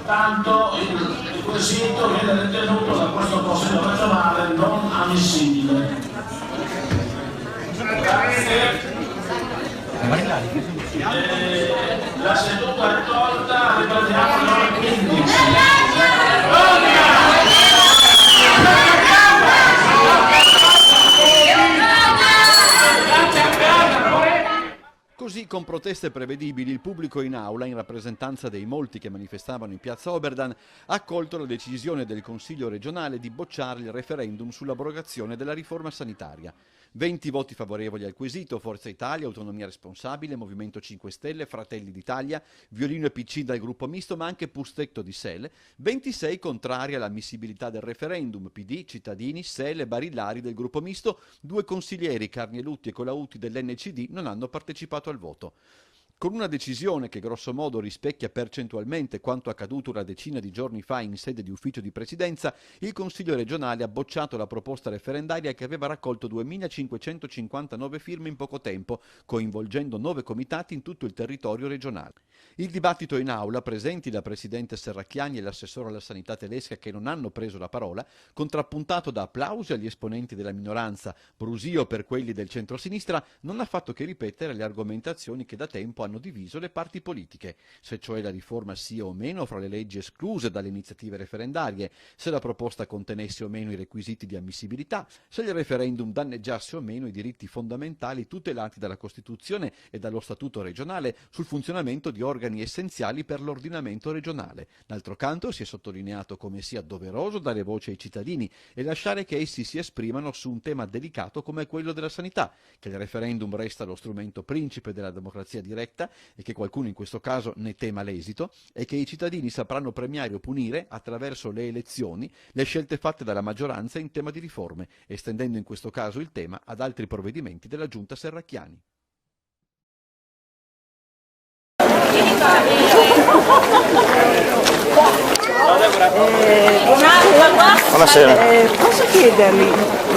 Pertanto il quesito viene ritenuto da questo Consiglio regionale non ammissibile. La seduta è tolta, riprendiamo alle ore 15. Così, con proteste prevedibili, il pubblico in aula, in rappresentanza dei molti che manifestavano in piazza Oberdan, ha accolto la decisione del Consiglio regionale di bocciare il referendum sull'abrogazione della riforma sanitaria. 20 voti favorevoli al quesito, Forza Italia, Autonomia Responsabile, Movimento 5 Stelle, Fratelli d'Italia, Violino e PC dal gruppo misto, ma anche Pustetto di Sele, 26 contrari all'ammissibilità del referendum, PD, Cittadini, Sele, Barillari del gruppo misto, 2 consiglieri, Carnielutti e Colautti dell'NCD, non hanno partecipato al voto. Con una decisione che grosso modo rispecchia percentualmente quanto accaduto una decina di giorni fa in sede di ufficio di presidenza, il Consiglio regionale ha bocciato la proposta referendaria che aveva raccolto 2.559 firme in poco tempo, coinvolgendo 9 comitati in tutto il territorio regionale. Il dibattito in aula, presenti la Presidente Serracchiani e l'assessore alla sanità Tedesca che non hanno preso la parola, contrappuntato da applausi agli esponenti della minoranza, brusio per quelli del centrosinistra, non ha fatto che ripetere le argomentazioni che da tempo hanno diviso le parti politiche, se cioè la riforma sia o meno fra le leggi escluse dalle iniziative referendarie, se la proposta contenesse o meno i requisiti di ammissibilità, se il referendum danneggiasse o meno i diritti fondamentali tutelati dalla Costituzione e dallo Statuto regionale sul funzionamento di organi essenziali per l'ordinamento regionale. D'altro canto si è sottolineato come sia doveroso dare voce ai cittadini e lasciare che essi si esprimano su un tema delicato come quello della sanità, che il referendum resta lo strumento principe della democrazia diretta e che qualcuno in questo caso ne tema l'esito, e che i cittadini sapranno premiare o punire attraverso le elezioni le scelte fatte dalla maggioranza in tema di riforme, estendendo in questo caso il tema ad altri provvedimenti della Giunta Serracchiani. Buonasera. Posso chiedervi,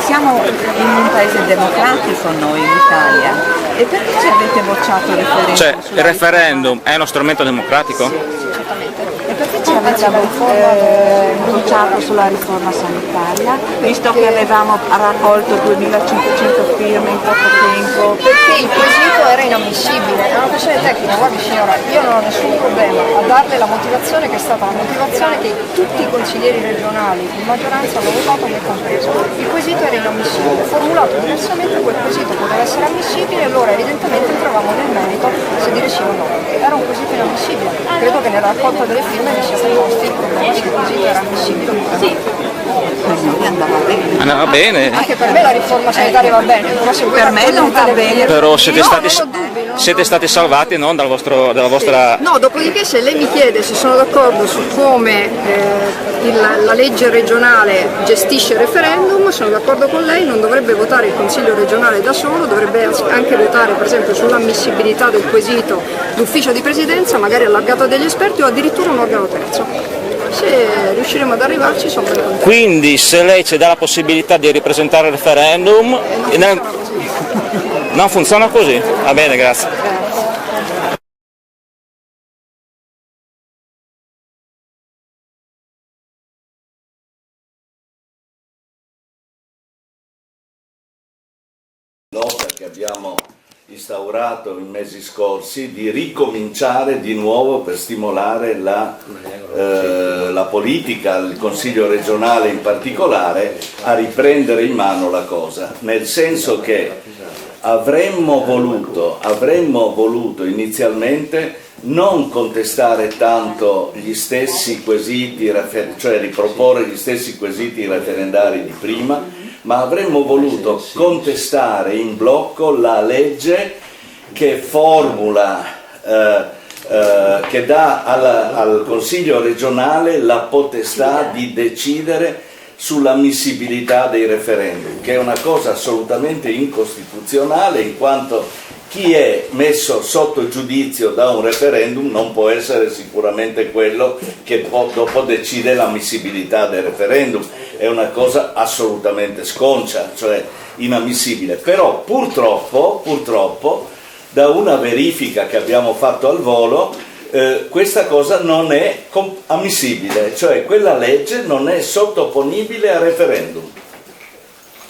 siamo in un paese democratico noi in Italia, e perché ci avete bocciato il referendum? Cioè, il referendum è uno strumento democratico? E perché ci avete bocciato sulla riforma sanitaria, visto che avevamo raccolto 2.500 firme in poco tempo? Perché il quesito era inammissibile, è una questione tecnica. Guardi signora, io non ho nessun problema a darle la motivazione che è stata la motivazione che tutti i consiglieri regionali in maggioranza hanno votato, me compreso. Il quesito era inammissibile, formulato diversamente quel quesito poteva essere ammissibile, allora evidentemente entravamo nel merito se dire sì o no. Era un quesito inammissibile, credo che nella raccolta delle firme mi sia posto il problema se il quesito era ammissibile. Sì. Andava bene. Anche per me la riforma sanitaria va bene, però se Per me non va bene. Però siete stati salvati, no, dalla vostra... No, dopodiché se lei mi chiede se sono d'accordo su come la legge regionale gestisce il referendum, sono d'accordo con lei, non dovrebbe votare il Consiglio regionale da solo, dovrebbe anche votare per esempio sull'ammissibilità del quesito l'ufficio di presidenza, magari allargato a degli esperti o addirittura un organo terzo. Se riusciremo ad arrivarci sono ben contento. Quindi se lei ci dà la possibilità di ripresentare il referendum... Non funziona così? Va bene, grazie. Lotta che abbiamo instaurato in mesi scorsi di ricominciare di nuovo per stimolare la politica, il Consiglio regionale in particolare, a riprendere in mano la cosa, nel senso che avremmo voluto inizialmente non contestare tanto gli stessi quesiti, cioè riproporre gli stessi quesiti referendari di prima, ma avremmo voluto contestare in blocco la legge che formula, che dà al Consiglio regionale la potestà di decidere sull'ammissibilità dei referendum, che è una cosa assolutamente incostituzionale, in quanto chi è messo sotto giudizio da un referendum non può essere sicuramente quello che dopo decide l'ammissibilità del referendum. È una cosa assolutamente sconcia, cioè inammissibile. Però purtroppo da una verifica che abbiamo fatto al volo questa cosa non è ammissibile, cioè quella legge non è sottoponibile a referendum.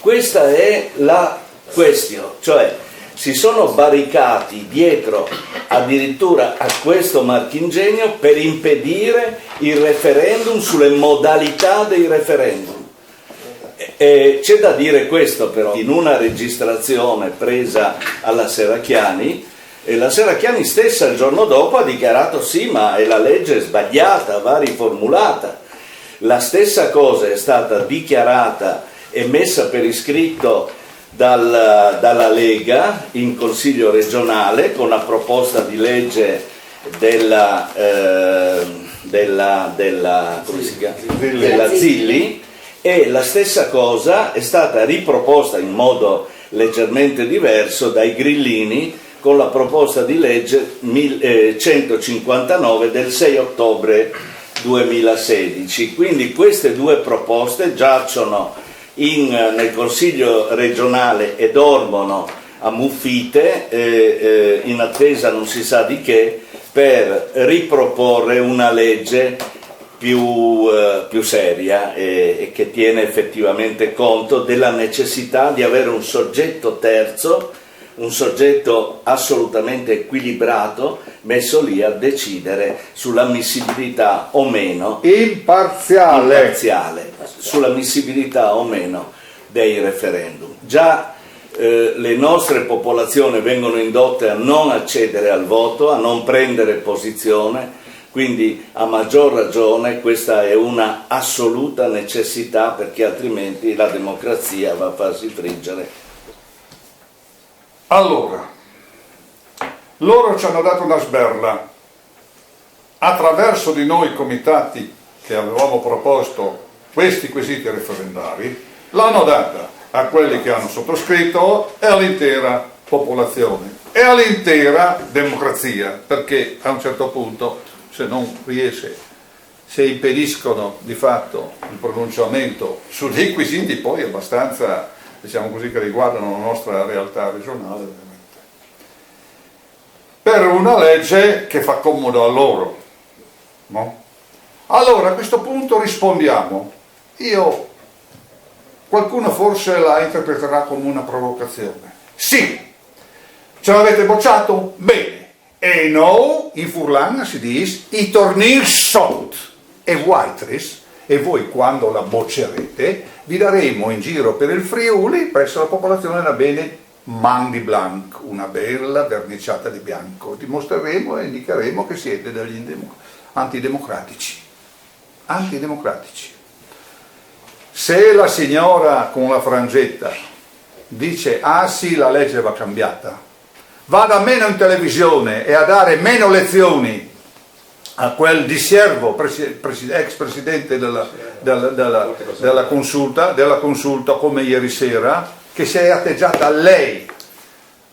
Questa è la questione, cioè si sono barricati dietro addirittura a questo marchingegno per impedire il referendum sulle modalità dei referendum. C'è da dire questo però, in una registrazione presa alla Serracchiani, la Serracchiani stessa il giorno dopo ha dichiarato sì, ma la legge è sbagliata, va riformulata. La stessa cosa è stata dichiarata e messa per iscritto dalla Lega in Consiglio regionale con la proposta di legge della Zilli, e la stessa cosa è stata riproposta in modo leggermente diverso dai grillini con la proposta di legge 159 del 6 ottobre 2016. Quindi queste due proposte giacciono nel Consiglio regionale e dormono a muffite in attesa non si sa di che, per riproporre una legge più seria e che tiene effettivamente conto della necessità di avere un soggetto terzo, un soggetto assolutamente equilibrato, messo lì a decidere sull'ammissibilità o meno imparziale sull'ammissibilità o meno dei referendum. Già le nostre popolazioni vengono indotte a non accedere al voto, a non prendere posizione, quindi a maggior ragione questa è una assoluta necessità, perché altrimenti la democrazia va a farsi friggere. Allora, loro ci hanno dato una sberla attraverso di noi comitati che avevamo proposto questi quesiti referendari, l'hanno data a quelli che hanno sottoscritto e all'intera popolazione e all'intera democrazia, perché a un certo punto, se non riesce, se impediscono di fatto il pronunciamento su dei quesiti poi abbastanza, diciamo così, che riguardano la nostra realtà regionale, ovviamente, per una legge che fa comodo a loro, no? Allora a questo punto rispondiamo. Qualcuno forse la interpreterà come una provocazione. Sì, ce l'avete bocciato? Bene. E no, in Furlan si dice i tornir sot e vuaitris, e voi quando la boccerete vi daremo in giro per il Friuli presso la popolazione una bene man di blanc, una bella verniciata di bianco. Dimostreremo e indicheremo che siete degli antidemocratici. Se la signora con la frangetta dice ah sì, la legge va cambiata, vada meno in televisione e a dare meno lezioni a quel disservo ex presidente della consulta come ieri sera, che si è atteggiata lei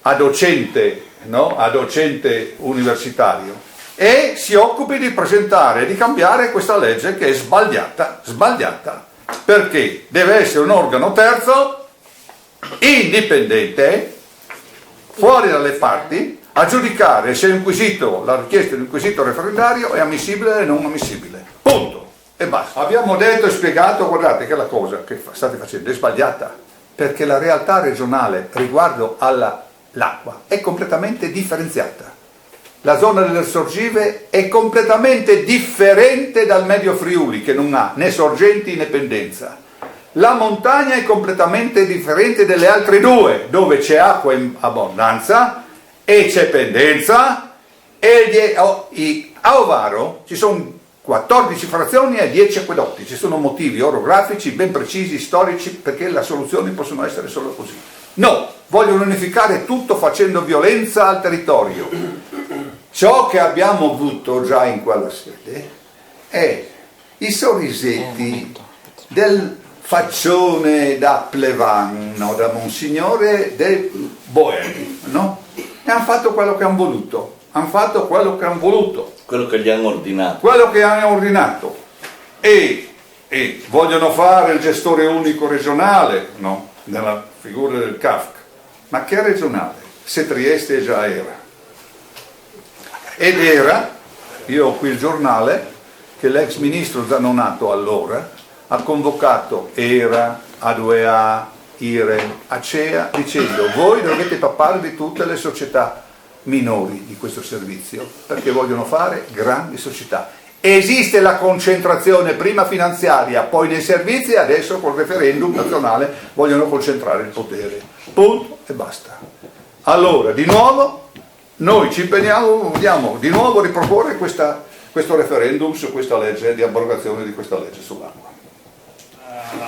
a docente, no? A docente universitario, e si occupi di presentare e di cambiare questa legge che è sbagliata, perché deve essere un organo terzo, indipendente, fuori dalle parti, a giudicare se un quesito, la richiesta di un quesito referendario è ammissibile o non ammissibile. Punto. E basta. Abbiamo detto e spiegato, guardate che la cosa che state facendo è sbagliata, perché la realtà regionale riguardo all'acqua è completamente differenziata. La zona delle sorgive è completamente differente dal Medio Friuli, che non ha né sorgenti né pendenza. La montagna è completamente differente delle altre due, dove c'è acqua in abbondanza e c'è pendenza, e a Ovaro ci sono 14 frazioni e 10 acquedotti. Ci sono motivi orografici ben precisi, storici, perché le soluzioni possono essere solo così. No, vogliono unificare tutto facendo violenza al territorio. Ciò che abbiamo avuto già in quella sede è i sorrisetti del faccione da Plevan, no, da Monsignore dei Boeri, no? E hanno fatto quello che hanno voluto, quello che gli hanno ordinato, e vogliono fare il gestore unico regionale, no? Nella figura del CAFC. Ma che regionale? Se Trieste già era. Ed era Io ho qui il giornale che l'ex ministro Zanonato allora ha convocato ERA, A2A, IRE, ACEA dicendo: voi dovete papparvi tutte le società minori di questo servizio perché vogliono fare grandi società. Esiste la concentrazione prima finanziaria, poi nei servizi, e adesso col referendum nazionale vogliono concentrare il potere. Punto e basta. Allora, di nuovo, noi ci impegniamo, vogliamo di nuovo riproporre questo referendum su questa legge, di abrogazione di questa legge sull'acqua.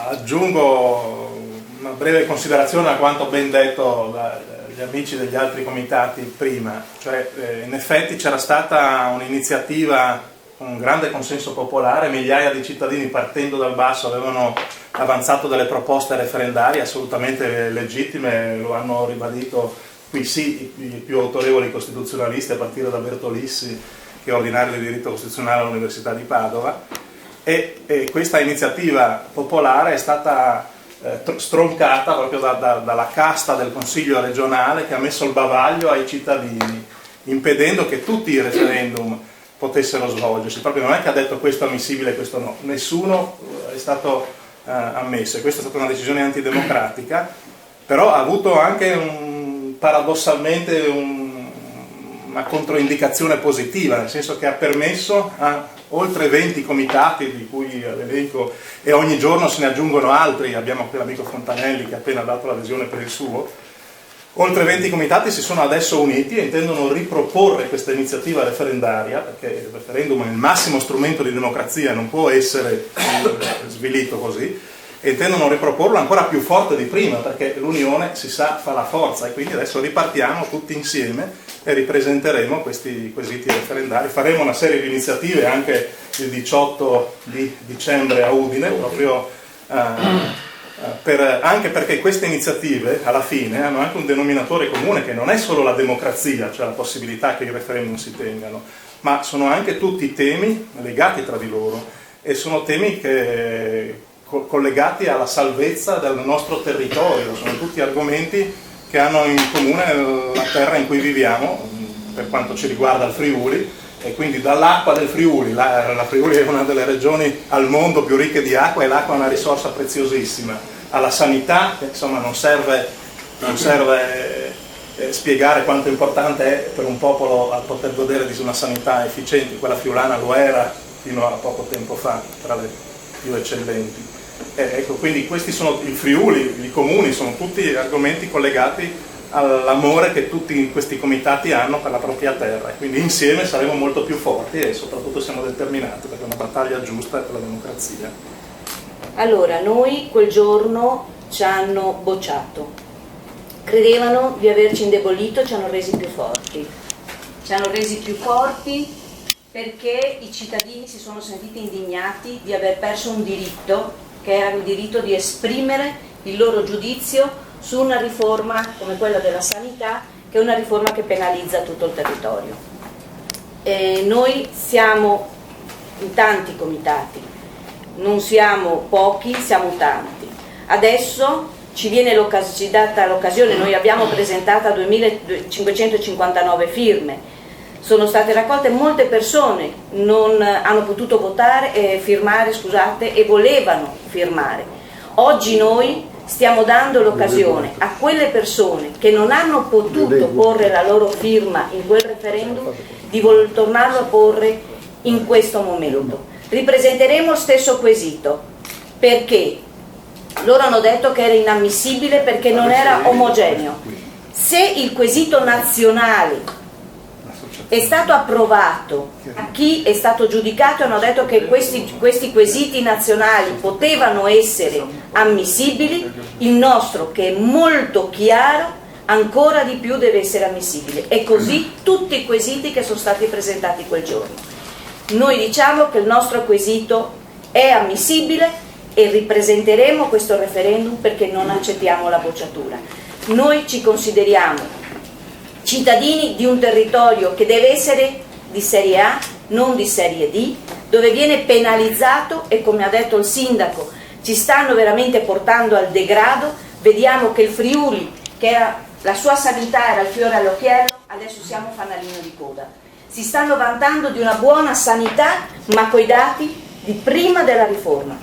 Aggiungo una breve considerazione a quanto ben detto dagli amici degli altri comitati prima, cioè in effetti c'era stata un'iniziativa con un grande consenso popolare, migliaia di cittadini partendo dal basso avevano avanzato delle proposte referendarie assolutamente legittime, lo hanno ribadito qui sì i più autorevoli costituzionalisti a partire da Bertolissi, che è ordinario di diritto costituzionale all'Università di Padova, e questa iniziativa popolare è stata stroncata proprio dalla casta del Consiglio regionale, che ha messo il bavaglio ai cittadini, impedendo che tutti i referendum potessero svolgersi. Proprio non è che ha detto questo è ammissibile e questo no, nessuno è stato ammesso, e questa è stata una decisione antidemocratica, però ha avuto anche paradossalmente una controindicazione positiva, nel senso che ha permesso a oltre 20 comitati, di cui l'elenco, e ogni giorno se ne aggiungono altri, abbiamo qui l'amico Fontanelli che ha appena dato l'adesione per il suo, oltre 20 comitati si sono adesso uniti e intendono riproporre questa iniziativa referendaria, perché il referendum è il massimo strumento di democrazia, non può essere svilito così, e intendono riproporlo ancora più forte di prima, perché l'unione, si sa, fa la forza, e quindi adesso ripartiamo tutti insieme e ripresenteremo questi quesiti referendari. Faremo una serie di iniziative anche il 18 di dicembre a Udine, proprio anche perché queste iniziative alla fine hanno anche un denominatore comune, che non è solo la democrazia, cioè la possibilità che i referendum si tengano, ma sono anche tutti temi legati tra di loro, e sono temi collegati alla salvezza del nostro territorio, sono tutti argomenti che hanno in comune la terra in cui viviamo, per quanto ci riguarda il Friuli, e quindi dall'acqua del Friuli, la Friuli è una delle regioni al mondo più ricche di acqua, e l'acqua è una risorsa preziosissima, alla sanità, che insomma non serve spiegare quanto importante è per un popolo a poter godere di una sanità efficiente. Quella friulana lo era fino a poco tempo fa, tra le più eccellenti. Ecco, quindi questi sono il Friuli, i comuni, sono tutti argomenti collegati all'amore che tutti questi comitati hanno per la propria terra, e quindi insieme saremo molto più forti, e soprattutto siamo determinati, perché è una battaglia giusta per la democrazia. Allora, noi quel giorno ci hanno bocciato, credevano di averci indebolito, ci hanno resi più forti. Ci hanno resi più forti perché i cittadini si sono sentiti indignati di aver perso un diritto, che era il diritto di esprimere il loro giudizio su una riforma come quella della sanità, che è una riforma che penalizza tutto il territorio. Noi siamo in tanti comitati, non siamo pochi, siamo tanti. Adesso ci viene data l'occasione, noi abbiamo presentato 2559 firme, sono state raccolte, molte persone non hanno potuto firmare e volevano firmare. Oggi noi stiamo dando l'occasione a quelle persone che non hanno potuto porre la loro firma in quel referendum di tornarlo a porre in questo momento. Ripresenteremo lo stesso quesito, perché loro hanno detto che era inammissibile perché non era omogeneo. Se il quesito nazionale è stato approvato, a chi è stato giudicato hanno detto che questi quesiti nazionali potevano essere ammissibili, il nostro, che è molto chiaro, ancora di più deve essere ammissibile, e così tutti i quesiti che sono stati presentati quel giorno. Noi diciamo che il nostro quesito è ammissibile e ripresenteremo questo referendum perché non accettiamo la bocciatura. Noi ci consideriamo cittadini di un territorio che deve essere di serie A, non di serie D, dove viene penalizzato, e come ha detto il sindaco ci stanno veramente portando al degrado. Vediamo che il Friuli, che era la sua sanità era il fiore all'occhiello, adesso siamo fanalino di coda. si stanno vantando di una buona sanità, ma coi dati di prima della riforma.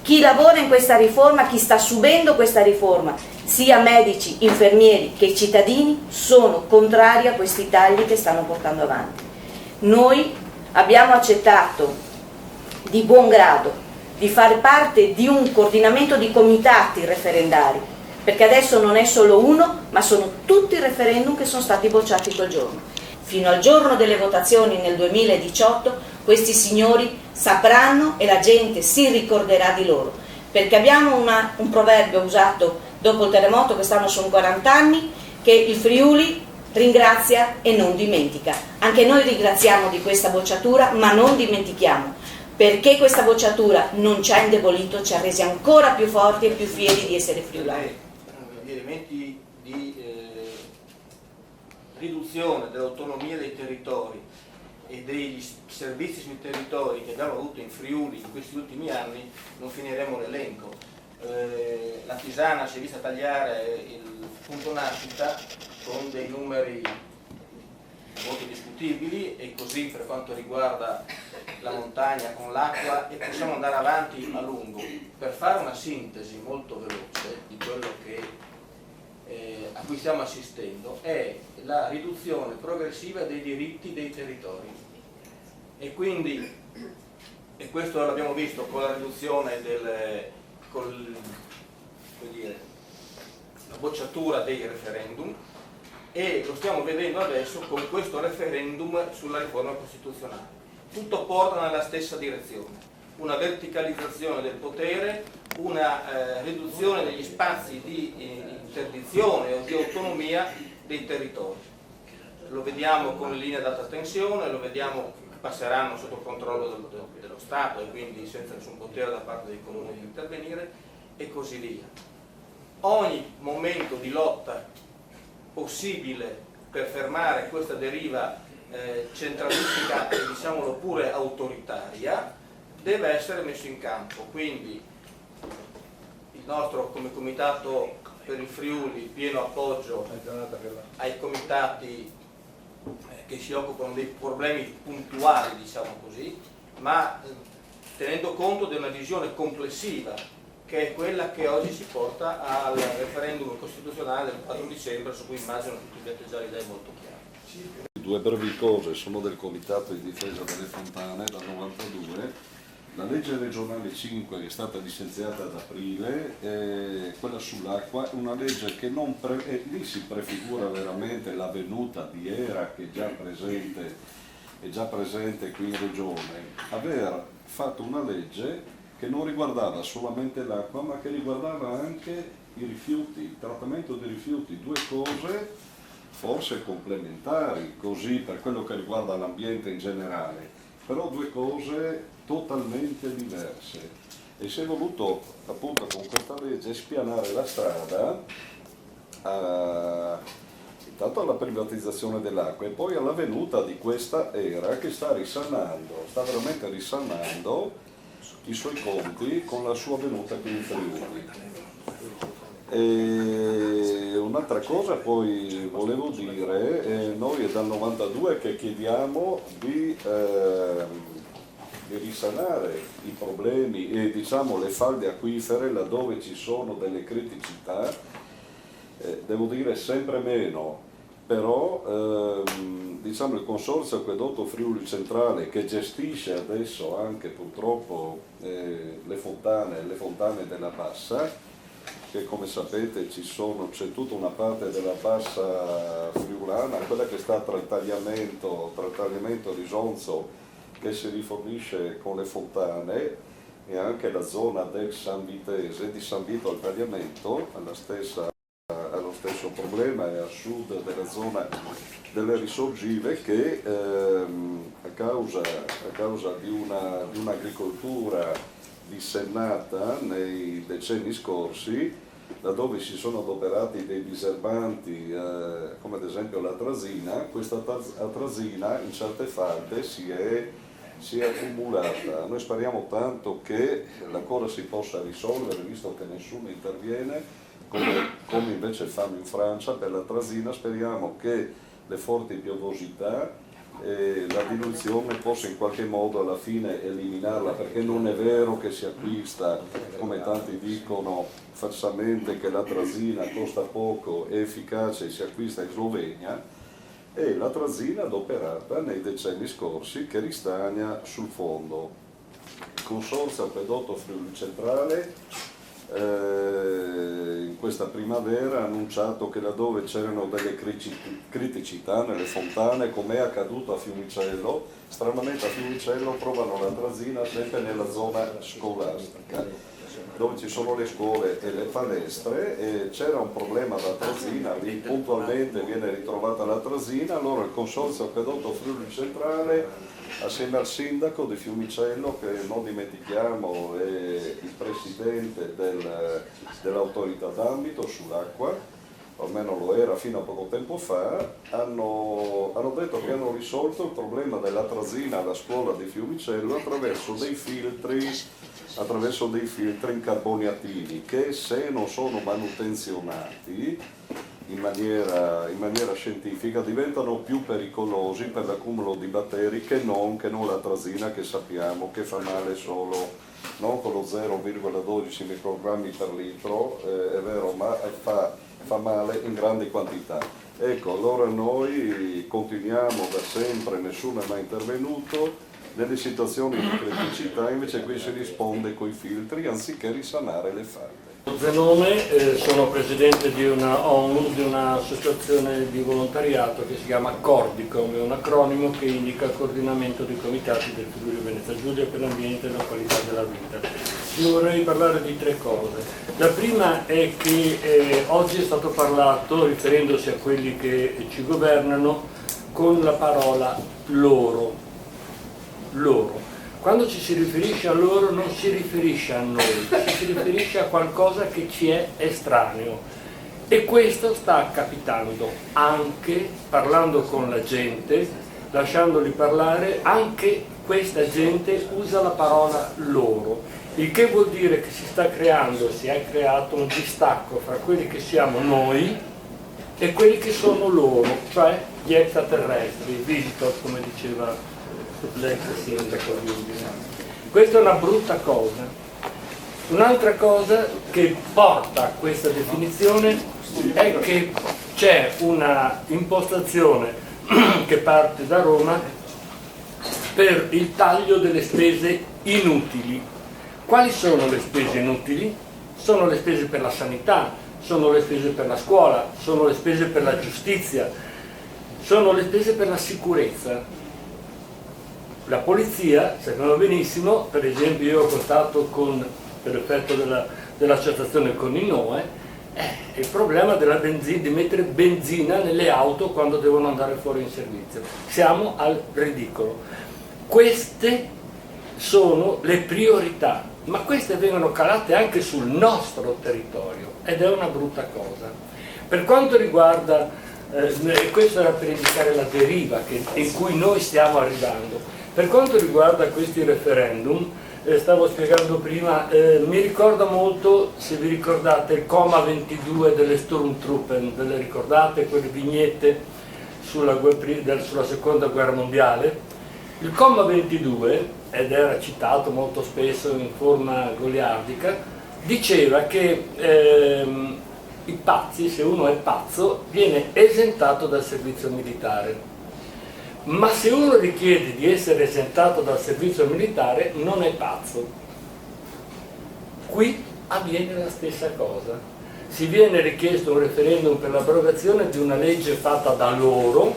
Chi lavora in questa riforma, chi sta subendo questa riforma, sia medici, infermieri che i cittadini, sono contrari a questi tagli che stanno portando avanti. Noi abbiamo accettato di buon grado di fare parte di un coordinamento di comitati referendari, perché adesso non è solo uno, ma sono tutti i referendum che sono stati bocciati quel giorno. Fino al giorno delle votazioni nel 2018 questi signori sapranno e la gente si ricorderà di loro, perché abbiamo un proverbio usato dopo il terremoto, quest'anno sono 40 anni, che il Friuli ringrazia e non dimentica. Anche noi ringraziamo di questa bocciatura, ma non dimentichiamo, perché questa bocciatura non ci ha indebolito, ci ha resi ancora più forti e più fieri di essere friulani. Gli elementi di riduzione dell'autonomia dei territori e degli servizi sui territori che abbiamo avuto in Friuli in questi ultimi anni, non finiremo l'elenco. La Pisana si è vista tagliare il punto nascita con dei numeri molto discutibili, e così per quanto riguarda la montagna con l'acqua, e possiamo andare avanti a lungo. Per fare una sintesi molto veloce di quello che a cui stiamo assistendo, è la riduzione progressiva dei diritti dei territori, e quindi, e questo l'abbiamo visto con la riduzione la bocciatura dei referendum, e lo stiamo vedendo adesso con questo referendum sulla riforma costituzionale. Tutto porta nella stessa direzione: una verticalizzazione del potere, una riduzione degli spazi di interdizione o di autonomia dei territori. Lo vediamo con le linee ad alta tensione, lo vediamo che passeranno sotto il controllo dello Stato e quindi senza nessun potere da parte dei comuni di intervenire, e così via. Ogni momento di lotta possibile per fermare questa deriva centralistica e diciamolo pure autoritaria deve essere messo in campo. Quindi il nostro, come comitato per il Friuli, pieno appoggio ai comitati che si occupano dei problemi puntuali, diciamo così, ma tenendo conto di una visione complessiva, che è quella che oggi si porta al referendum costituzionale del 4 dicembre, su cui immagino tutti abbiate già le idee molto chiare. Due brevi cose: sono del Comitato di Difesa delle Fontane dal 92. La legge regionale 5 che è stata licenziata ad aprile, quella sull'acqua, è una legge che non lì si prefigura veramente la venuta di ERA, che è già presente qui in regione. Aver fatto una legge che non riguardava solamente l'acqua, ma che riguardava anche i rifiuti, il trattamento dei rifiuti, due cose forse complementari, così per quello che riguarda l'ambiente in generale, però due cose totalmente diverse, e si è voluto appunto con questa legge spianare la strada intanto alla privatizzazione dell'acqua e poi alla venuta di questa ERA che sta veramente risanando i suoi conti con la sua venuta qui in Friuli. E un'altra cosa poi volevo dire, noi è dal 92 che chiediamo di risanare i problemi e diciamo le falde acquifere laddove ci sono delle criticità, devo dire sempre meno, però diciamo il Consorzio Acquedotto Friuli Centrale, che gestisce adesso anche purtroppo le fontane della Bassa, che come sapete c'è tutta una parte della Bassa friulana, quella che sta tra il tagliamento di Sonzo, che si rifornisce con le fontane, e anche la zona del San Vitese, di San Vito al Tagliamento, allo stesso problema, e a sud della zona delle risorgive, che a causa di un'agricoltura dissennata nei decenni scorsi, laddove si sono adoperati dei diserbanti come ad esempio l'atrazina, questa atrazina in certe falde si è accumulata. Noi speriamo tanto che la cosa si possa risolvere, visto che nessuno interviene, come invece fanno in Francia per l'atrazina. Speriamo che le forti piovosità la diluizione possa in qualche modo alla fine eliminarla, perché non è vero che si acquista, come tanti dicono falsamente, che l'atrazina costa poco, è efficace e si acquista in Slovenia, e l'atrazina adoperata nei decenni scorsi che ristagna sul fondo. Il Consorzio Acquedotto Friuli Centrale in questa primavera ha annunciato che laddove c'erano delle criticità nelle fontane, come è accaduto a Fiumicello, stranamente a Fiumicello provano l'atrazina sempre nella zona scolastica, dove ci sono le scuole e le palestre, e c'era un problema d'atrazina, lì puntualmente viene ritrovata l'atrazina. Allora il Consorzio Acquedotto Friuli Centrale, assieme al sindaco di Fiumicello, che non dimentichiamo è il presidente dell'autorità d'ambito sull'acqua, almeno lo era fino a poco tempo fa, hanno detto che hanno risolto il problema dell'atrazina alla scuola di Fiumicello attraverso dei filtri incarboniatili che, se non sono manutenzionati in maniera scientifica, diventano più pericolosi per l'accumulo di batteri che non l'atrazina, che sappiamo che fa male solo, non con lo 0,12 microgrammi per litro, è vero, ma fa male in grandi quantità. Ecco, allora noi continuiamo da sempre, nessuno è mai intervenuto. Nelle situazioni di criticità invece qui si risponde coi filtri anziché risanare le falde. Zenone, sono presidente di una ONU, di un'associazione di volontariato che si chiama Cordicom, è un acronimo che indica il coordinamento dei comitati del Friuli Venezia Giulia per l'ambiente e la qualità della vita. Io vorrei parlare di 3 cose. La prima è che oggi è stato parlato, riferendosi a quelli che ci governano, con la parola loro. Quando ci si riferisce a loro non si riferisce a noi, si riferisce a qualcosa che ci è estraneo, e questo sta capitando anche parlando con la gente, lasciandoli parlare. Anche questa gente usa la parola loro, il che vuol dire che si è creato un distacco fra quelli che siamo noi e quelli che sono loro, cioè gli extraterrestri, i visitor, come diceva l'ex sindaco di Udine. Questa è una brutta cosa. Un'altra cosa che porta a questa definizione è che c'è una impostazione che parte da Roma per il taglio delle spese inutili. Quali sono le spese inutili? Sono le spese per la sanità, sono le spese per la scuola, sono le spese per la giustizia, sono le spese per la sicurezza. La polizia, sappiamo benissimo, per esempio io ho contattato per effetto dell'associazione con il NOE, il problema di mettere benzina nelle auto quando devono andare fuori in servizio. Siamo al ridicolo. Queste sono le priorità, ma queste vengono calate anche sul nostro territorio ed è una brutta cosa. Per quanto riguarda, questo era per indicare la deriva in cui noi stiamo arrivando. Per quanto riguarda questi referendum, stavo spiegando prima, mi ricorda molto, se vi ricordate, il comma 22 delle Sturmtruppen, ve le ricordate, quelle vignette sulla seconda guerra mondiale? Il comma 22, ed era citato molto spesso in forma goliardica, diceva che i pazzi, se uno è pazzo, viene esentato dal servizio militare. Ma se uno richiede di essere esentato dal servizio militare non è pazzo. Qui avviene la stessa cosa. Si viene richiesto un referendum per l'abrogazione di una legge fatta da loro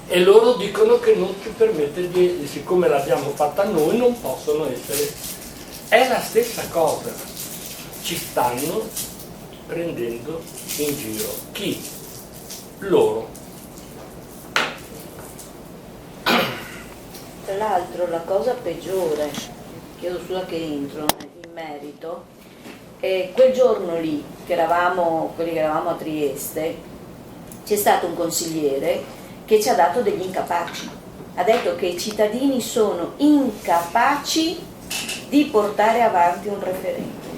e loro dicono che non ci permette siccome l'abbiamo fatta noi, non possono essere. È la stessa cosa. Ci stanno prendendo in giro. Chi? Loro. Tra l'altro la cosa peggiore, chiedo scusa che entro in merito, è quel giorno lì, quelli che eravamo a Trieste, c'è stato un consigliere che ci ha dato degli incapaci, ha detto che i cittadini sono incapaci di portare avanti un referendum.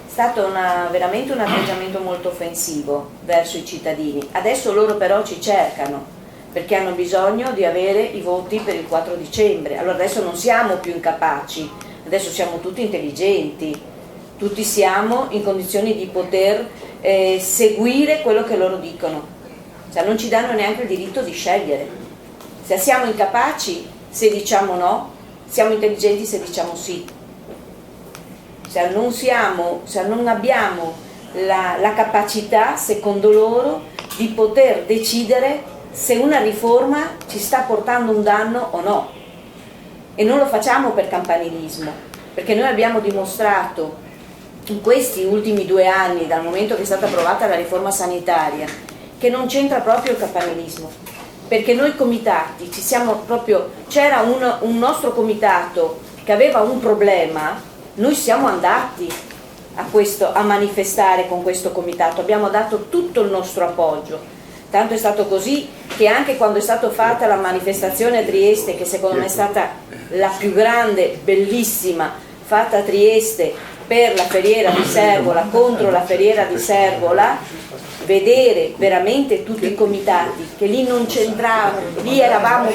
È stato veramente un atteggiamento molto offensivo verso i cittadini. Adesso loro però ci cercano, perché hanno bisogno di avere i voti per il 4 dicembre. Allora adesso non siamo più incapaci, adesso siamo tutti intelligenti, tutti siamo in condizioni di poter seguire quello che loro dicono, cioè non ci danno neanche il diritto di scegliere. Se siamo incapaci se diciamo no, siamo intelligenti se diciamo sì. Se non abbiamo la capacità, secondo loro, di poter decidere se una riforma ci sta portando un danno o no. E non lo facciamo per campanilismo, perché noi abbiamo dimostrato in questi ultimi 2 anni, dal momento che è stata approvata la riforma sanitaria, che non c'entra proprio il campanilismo, perché noi comitati c'era un nostro comitato che aveva un problema, noi siamo andati a manifestare con questo comitato, abbiamo dato tutto il nostro appoggio, tanto è stato così che anche quando è stata fatta la manifestazione a Trieste, che secondo me è stata la più grande, bellissima, fatta a Trieste per la Ferriera di Servola, contro la Ferriera di Servola, vedere veramente tutti i comitati che lì non c'entravano, lì eravamo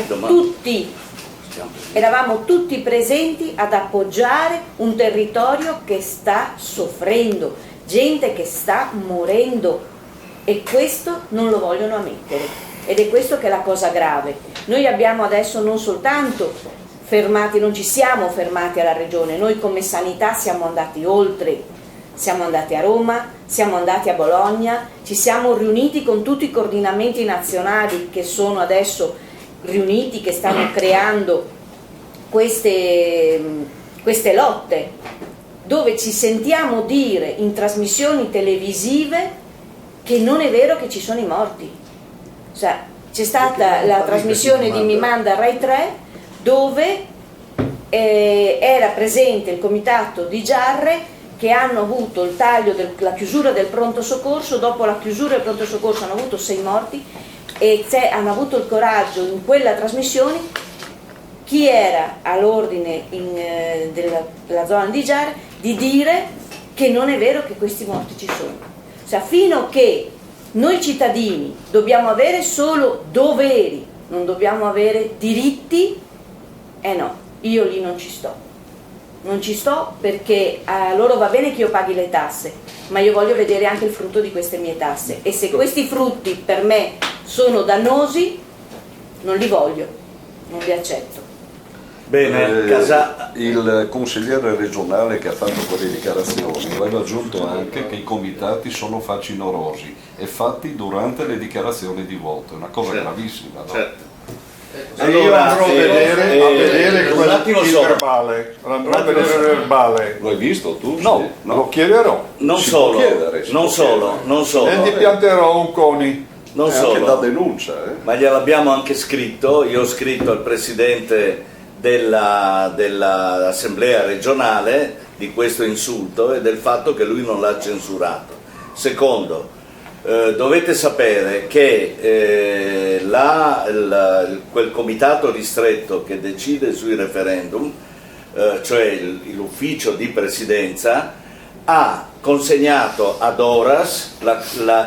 tutti presenti ad appoggiare un territorio che sta soffrendo, gente che sta morendo, e questo non lo vogliono ammettere, ed è questo che è la cosa grave. Noi abbiamo adesso non soltanto fermati, non ci siamo fermati alla Regione, noi come sanità siamo andati oltre, siamo andati a Roma, siamo andati a Bologna, ci siamo riuniti con tutti i coordinamenti nazionali che sono adesso riuniti, che stanno creando queste lotte, dove ci sentiamo dire in trasmissioni televisive che non è vero che ci sono i morti. Cioè, c'è stata la trasmissione di Mi Manda Rai 3 dove era presente il comitato di Giarre, che hanno avuto il taglio la chiusura del pronto soccorso. Dopo la chiusura del pronto soccorso hanno avuto 6 morti, e hanno avuto il coraggio in quella trasmissione, chi era all'ordine della zona di Giarre, di dire che non è vero che questi morti ci sono. Cioè, fino a che noi cittadini dobbiamo avere solo doveri, non dobbiamo avere diritti, no, io lì non ci sto. Non ci sto, perché a loro va bene che io paghi le tasse, ma io voglio vedere anche il frutto di queste mie tasse, e se questi frutti per me sono dannosi, non li voglio, non li accetto. Bene, il consigliere regionale che ha fatto quelle dichiarazioni aveva aggiunto anche che i comitati sono facinorosi e fatti durante le dichiarazioni di voto, è una cosa gravissima, no? Certo. Allora, io andrò a vedere il verbale. Lo hai visto tu? No, Sì. lo chiederò. Non solo. E ti pianterò un coni. Non solo. Anche da denuncia. Ma gliel'abbiamo anche scritto, io ho scritto al Presidente dell'Assemblea regionale di questo insulto e del fatto che lui non l'ha censurato. Secondo, dovete sapere che quel comitato ristretto che decide sui referendum, cioè l'ufficio di presidenza, ha consegnato ad horas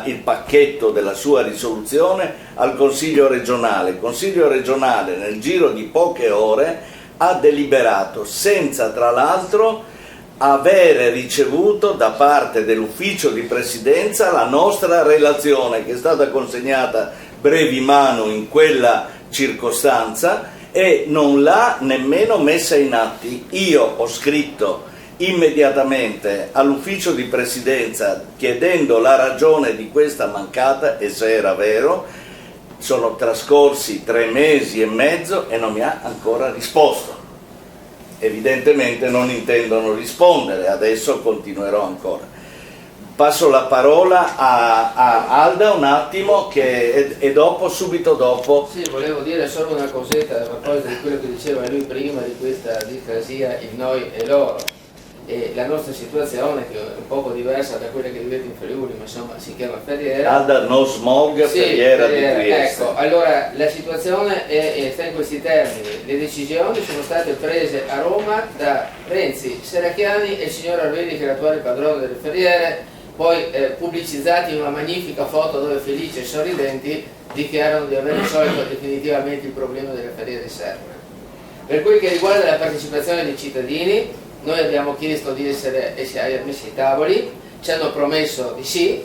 il pacchetto della sua risoluzione al Consiglio regionale. Il Consiglio regionale nel giro di poche ore ha deliberato, senza tra l'altro avere ricevuto da parte dell'ufficio di presidenza la nostra relazione, che è stata consegnata brevi mano in quella circostanza, e non l'ha nemmeno messa in atti. Io ho scritto immediatamente all'ufficio di presidenza chiedendo la ragione di questa mancata, e se era vero. Sono trascorsi 3 mesi e mezzo e non mi ha ancora risposto. Evidentemente non intendono rispondere, adesso continuerò ancora. Passo la parola a Alda un attimo, e dopo, subito dopo. Sì, volevo dire solo una cosetta a proposito di quello che diceva lui prima, di questa discrasia, il noi e loro. E la nostra situazione, che è un poco diversa da quella che vivete in Friuli, ma insomma si chiama Ferriera. Alda no smog, sì, Ferriera di Trieste. Ecco, allora la situazione sta in questi termini. Le decisioni sono state prese a Roma da Renzi, Serracchiani e il signor Arvedi, che è l'attuale padrone delle Ferriere, poi pubblicizzati in una magnifica foto dove felici e sorridenti dichiarano di aver risolto definitivamente il problema delle ferie riserve. Per quel che riguarda la partecipazione dei cittadini, noi abbiamo chiesto di essere messi ai tavoli, ci hanno promesso di sì,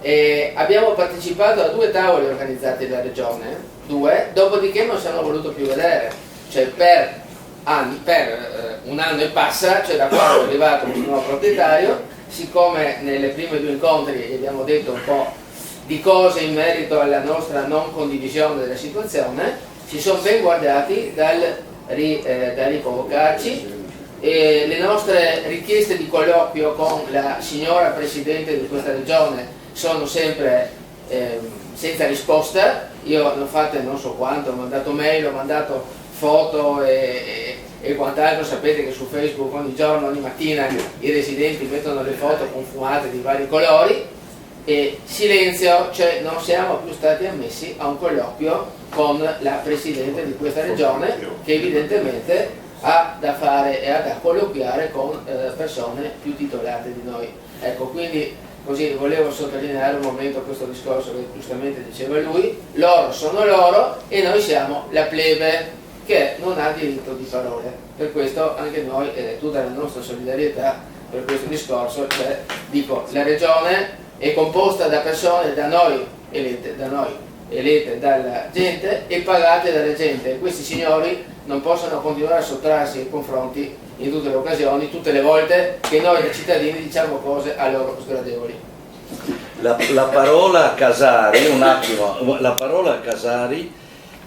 e abbiamo partecipato a 2 tavoli organizzati dalla Regione, 2, dopodiché non si hanno voluto più vedere, cioè per un anno e passa, cioè da quando è arrivato il nuovo proprietario, siccome nelle prime 2 incontri gli abbiamo detto un po' di cose in merito alla nostra non condivisione della situazione, si sono ben guardati dal riconvocarci, e le nostre richieste di colloquio con la signora Presidente di questa Regione sono sempre senza risposta. Io ne ho fatte non so quanto, ho mandato mail, ho mandato foto e quant'altro. Sapete che su Facebook ogni giorno, ogni mattina i residenti mettono le foto confumate di vari colori, e silenzio, cioè non siamo più stati ammessi a un colloquio con la Presidente di questa Regione, che evidentemente ha da fare e ha da colloquiare con persone più titolate di noi. Ecco, quindi così volevo sottolineare un momento questo discorso che giustamente diceva lui: loro sono loro e noi siamo la plebe che non ha diritto di parole. Per questo anche noi, tutta la nostra solidarietà per questo discorso, cioè, dico, la Regione è composta da persone da noi elette dalla gente e pagate dalla gente, e questi signori non possono continuare a sottrarsi ai confronti in tutte le occasioni, tutte le volte che noi da cittadini diciamo cose a loro sgradevoli. La parola Casari, un attimo, la parola Casari,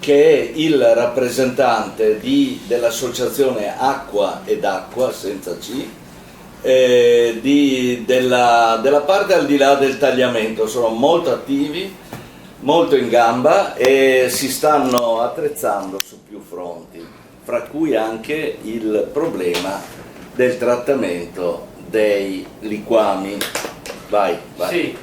che è il rappresentante dell'associazione Acqua ed Acqua senza C, della parte al di là del tagliamento, sono molto attivi, molto in gamba e si stanno attrezzando su più fronti, fra cui anche il problema del trattamento dei liquami. Vai. Sì,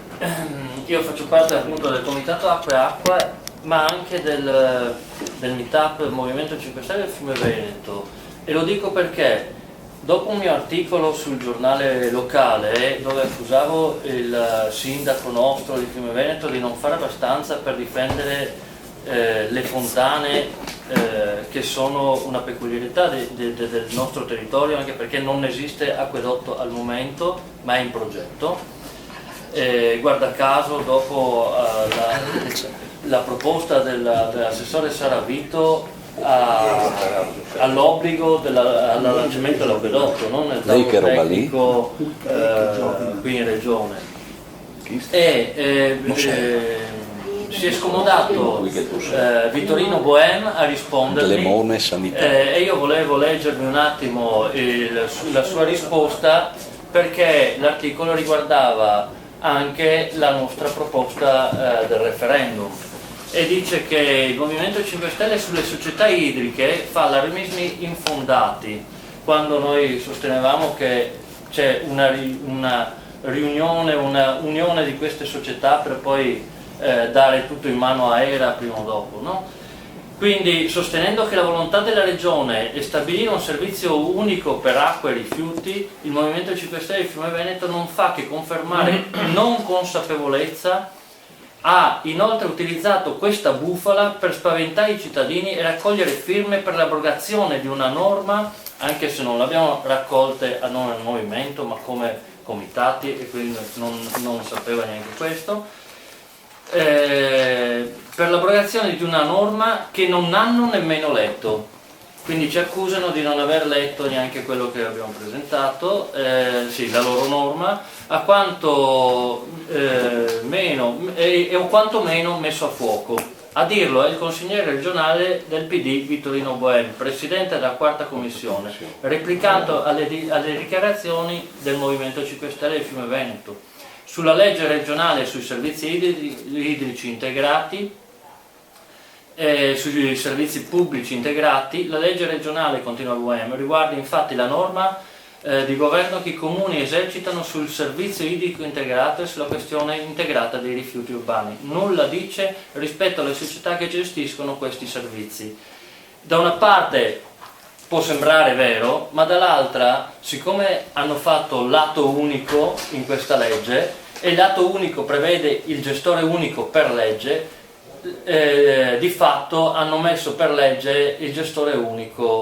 io faccio parte appunto del comitato Acqua e Acqua, ma anche del meetup Movimento 5 Stelle del Fiume Veneto, e lo dico perché dopo un mio articolo sul giornale locale, dove accusavo il sindaco nostro di Fiume Veneto di non fare abbastanza per difendere le fontane, che sono una peculiarità del nostro territorio, anche perché non esiste acquedotto al momento, ma è in progetto. Guarda caso, dopo la proposta dell'assessore Saravito all'obbligo all'allacciamento dell'acquedotto, non nel tavolo tecnico qui in regione, si è scomodato Vittorino Boem a rispondermi, e io volevo leggermi un attimo la sua risposta, perché l'articolo riguardava anche la nostra proposta del referendum, e dice che il Movimento 5 Stelle sulle società idriche fa allarmismi infondati, quando noi sostenevamo che c'è una riunione, una unione di queste società per poi dare tutto in mano a ERA prima o dopo, no? Quindi, sostenendo che la volontà della Regione è stabilire un servizio unico per acqua e rifiuti, il Movimento 5 Stelle di Fiume Veneto non fa che confermare non consapevolezza. Ha inoltre utilizzato questa bufala per spaventare i cittadini e raccogliere firme per l'abrogazione di una norma, anche se non l'abbiamo raccolte a nome del movimento ma come comitati, e quindi non sapeva neanche questo, per l'abrogazione di una norma che non hanno nemmeno letto. Quindi ci accusano di non aver letto neanche quello che abbiamo presentato, sì, la loro norma, a quanto meno o quanto meno messo a fuoco. A dirlo è il consigliere regionale del PD Vittorino Boem, presidente della quarta commissione, replicando alle dichiarazioni del Movimento 5 Stelle del Fiume Veneto sulla legge regionale sui servizi idrici integrati. Sui servizi pubblici integrati, la legge regionale, continua l'UEM, riguarda infatti la norma di governo che i comuni esercitano sul servizio idrico integrato e sulla questione integrata dei rifiuti urbani. Nulla dice rispetto alle società che gestiscono questi servizi. Da una parte può sembrare vero, ma dall'altra, siccome hanno fatto lato unico in questa legge, e il lato unico prevede il gestore unico per legge, di fatto hanno messo per legge il gestore unico